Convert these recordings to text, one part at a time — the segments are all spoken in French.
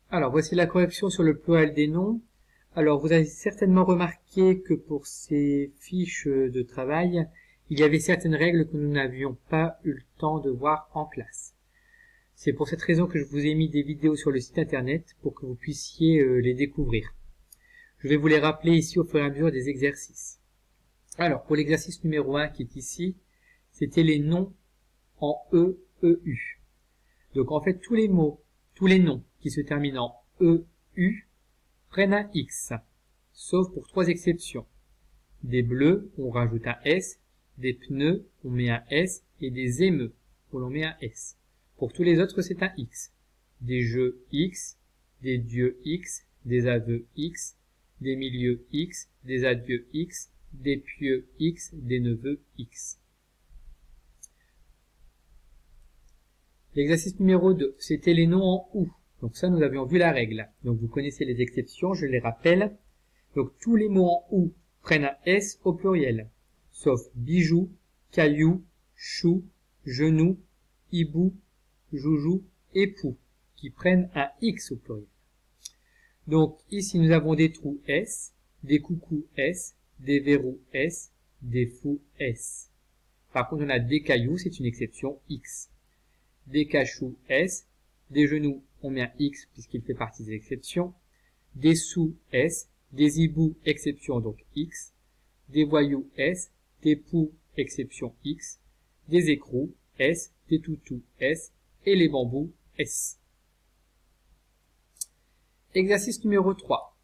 Alors, voici la correction sur le pluriel des noms. Alors, vous avez certainement remarqué que pour ces fiches de travail, il y avait certaines règles que nous n'avions pas eu le temps de voir en classe. C'est pour cette raison que je vous ai mis des vidéos sur le site internet pour que vous puissiez les découvrir. Je vais vous les rappeler ici au fur et à mesure des exercices. Alors, pour l'exercice numéro 1 qui est ici, c'était les noms en E, EU. Donc, en fait, tous les noms qui se terminent en EU prennent un X, sauf pour 3 exceptions. Des bleus, on rajoute un S, des pneus, on met un S, et des émeux, où l'on met un S. Pour tous les autres, c'est un X. Des jeux X, des dieux X, des aveux X, des milieux X, des adieux X, des pieux X, des neveux X. L'exercice numéro 2, c'était les noms en OU. Donc ça, nous avions vu la règle. Donc vous connaissez les exceptions, je les rappelle. Donc tous les mots en OU prennent un S au pluriel, sauf bijoux, cailloux, chou, genou, hibou, joujou et pou, qui prennent un X au pluriel. Donc ici, nous avons des trous S, des coucous S, des verrous S, des fous S. Par contre, on a des cailloux, c'est une exception X. Des cachous S, des genoux, on met un X puisqu'il fait partie des exceptions, des sous S, des hiboux, exception donc X, des voyous S, des poux, exception X, des écrous S, des toutous S et les bambous S. Exercice numéro 3.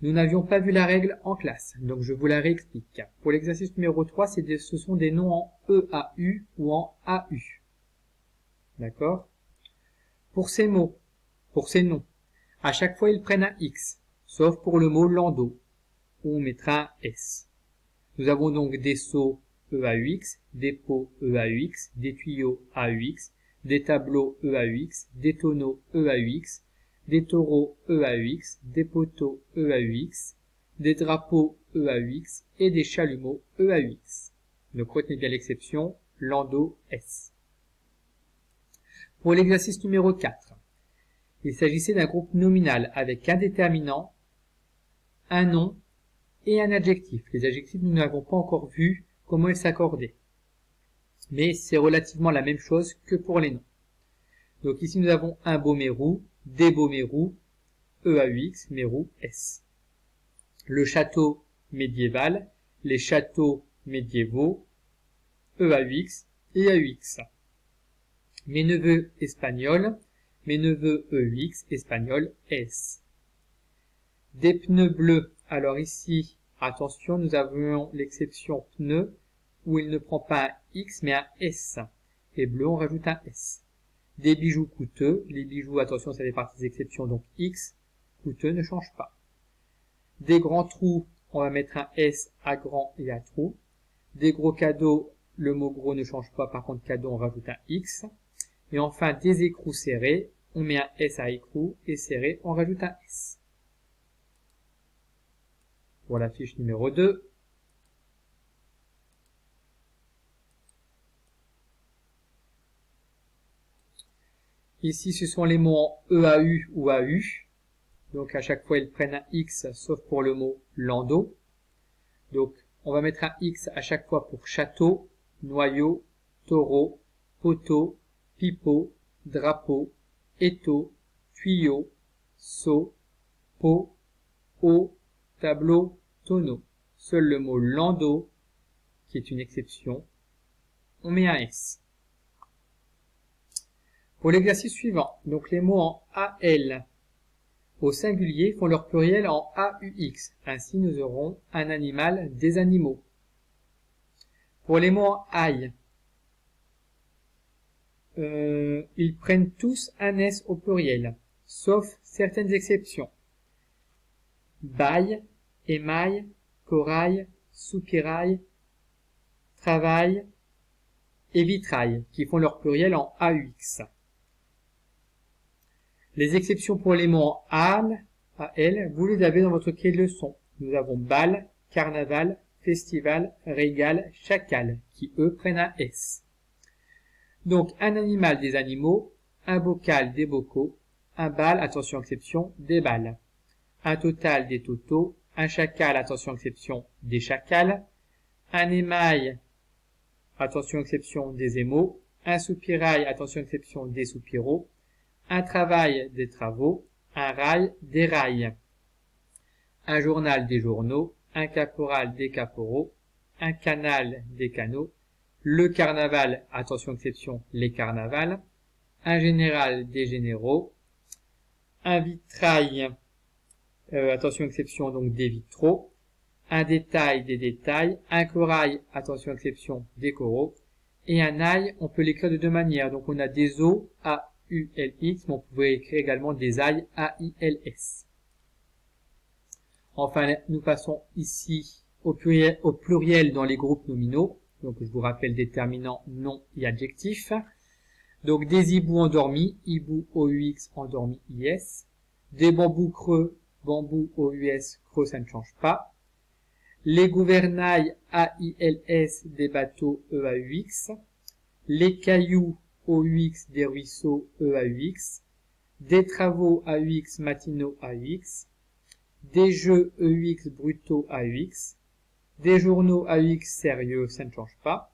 Nous n'avions pas vu la règle en classe, donc je vous la réexplique. Pour l'exercice numéro 3, ce sont des noms en EAU ou en AU. D'accord? Pour ces noms, à chaque fois ils prennent un X, sauf pour le mot landau, où on mettra un S. Nous avons donc des seaux EAUX, des pots EAUX, des tuyaux AUX, des tableaux EAUX, des tonneaux EAUX, des taureaux EAUX, des poteaux EAUX, des drapeaux EAUX et des chalumeaux EAUX. Donc retenez bien l'exception, landau S. Pour l'exercice numéro 4, il s'agissait d'un groupe nominal avec un déterminant, un nom et un adjectif. Les adjectifs, nous n'avons pas encore vu comment ils s'accordaient. Mais c'est relativement la même chose que pour les noms. Donc ici, nous avons un beau mérou, des beaux mérous, EAUX, mérou, S. Le château médiéval, les châteaux médiévaux, EAUX et AUX. Mes neveux espagnols, mes neveux EUX, espagnol, S. Des pneus bleus. Alors ici, attention, nous avons l'exception pneu, où il ne prend pas un X, mais un S. Et bleu, on rajoute un S. Des bijoux coûteux. Les bijoux, attention, ça fait partie des exceptions, donc X. Coûteux ne change pas. Des grands trous, on va mettre un S à grand et à trou. Des gros cadeaux, le mot gros ne change pas, par contre cadeau, on rajoute un X. Et enfin, des écrous serrés, on met un S à écrou, et serré, on rajoute un S. Pour la fiche numéro 2. Ici, ce sont les mots en EAU ou AU. Donc, à chaque fois, ils prennent un X, sauf pour le mot landau. Donc, on va mettre un X à chaque fois pour château, noyau, taureau, poteau, pipeau, drapeau, étau, tuyau, seau, pot, eau, tableau, tonneau. Seul le mot landau, qui est une exception, on met un S. Pour l'exercice suivant, donc les mots en AL au singulier font leur pluriel en AUX. Ainsi, nous aurons un animal, des animaux. Pour les mots en AI, ils prennent tous un S au pluriel, sauf certaines exceptions. Bail, émail, corail, soupirail, travail et vitrail, qui font leur pluriel en AUX. Les exceptions pour les mots en AL, vous les avez dans votre cahier de leçons. Nous avons bal, carnaval, festival, régal, chacal, qui eux prennent un S. Donc un animal des animaux, un bocal des bocaux, un bal, attention exception, des balles. Un total, des totaux. Un chacal, attention exception, des chacals. Un émail, attention exception, des émaux. Un soupirail, attention exception, des soupiraux. Un travail, des travaux. Un rail, des rails. Un journal, des journaux. Un caporal, des caporaux. Un canal, des canaux. Le carnaval, attention exception, les carnavals. Un général, des généraux. Un vitrail, attention exception, donc des vitraux. Un détail, des détails. Un corail, attention exception, des coraux. Et un ail, on peut l'écrire de deux manières. Donc on a des O, A, U, L, X, mais on pouvait écrire également des ails, A, I, L, S. Enfin, nous passons ici au pluriel dans les groupes nominaux. Donc je vous rappelle déterminant, nom et adjectif. Donc des hiboux endormis, hibou OUX endormi IS. Des bambous creux, bambou OUS creux, ça ne change pas. Les gouvernails AILS des bateaux EAUX. Les cailloux OUX des ruisseaux EAUX. Des travaux AUX matinaux AUX. Des jeux EUX brutaux AUX. Des journaux AUX sérieux, ça ne change pas.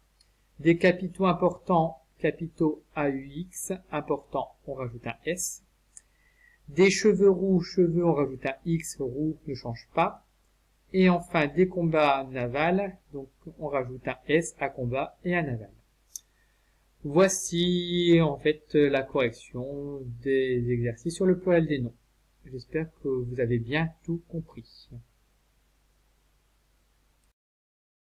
Des capitaux importants, capitaux AUX, important, on rajoute un S. Des cheveux roux, cheveux, on rajoute un X, roux ne change pas. Et enfin, des combats navals, donc on rajoute un S à combat et un naval. Voici en fait la correction des exercices sur le pluriel des noms. J'espère que vous avez bien tout compris.